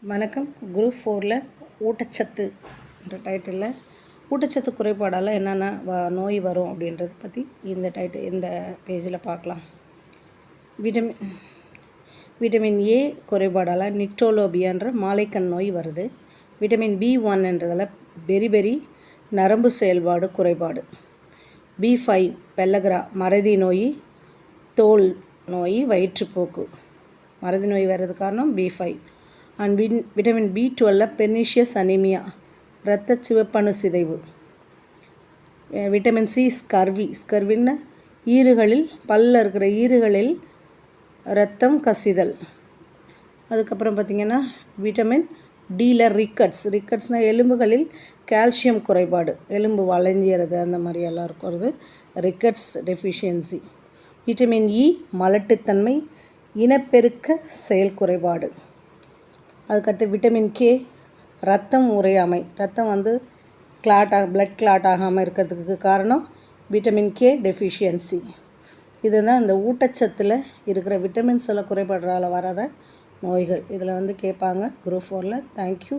வணக்கம். குரூப் 4ல் ஊட்டச்சத்து என்ற டைட்டிலில் ஊட்டச்சத்து குறைபாடால் என்னென்ன நோய் வரும் அப்படின்றத பற்றி இந்த பேஜில் பார்க்கலாம். விட்டமின் ஏ குறைபாடால் நிக்டோலோபியான்ற மாலைக்கண் நோய் வருது. விட்டமின் B1 பெரி நரம்பு செயல்பாடு குறைபாடு. B5 பெல்லக்ரா மறதி நோய், தோல் நோய், வயிற்றுப்போக்கு. மறதி நோய் வர்றது காரணம் B5. And vitamin B12 pernicious anaemia இரத்த சிவப்பணு சிதைவு. விட்டமின் சி ஸ்கர்வின்னு ஈறுகளில் பல்லில் இருக்கிற ஈறுகளில் இரத்தம் கசிதல். அதுக்கப்புறம் பார்த்திங்கன்னா விட்டமின் டியில் ரிக்கட்ஸ்னால் எலும்புகளில் கால்சியம் குறைபாடு, எலும்பு வளைஞ்சிறது அந்த மாதிரியெல்லாம் இருக்கிறது ரிக்கட்ஸ் டெஃபிஷியன்சி. விட்டமின் இ மலட்டுத்தன்மை, இனப்பெருக்க செயல் குறைபாடு. அதுக்கடுத்து விட்டமின் கே ரத்தம் உறையாமை, ரத்தம் பிளட் கிளாட் ஆகாமல் இருக்கிறதுக்கு காரணம் விட்டமின் கே டெஃபிஷியன்சி. இதுதான் இந்த ஊட்டச்சத்தில் இருக்கிற விட்டமின்ஸ் எல்லாம் குறைபாடுறால் வராத நோய்கள். இதில் கேட்பாங்க குரூப் 4ல். தேங்க்யூ.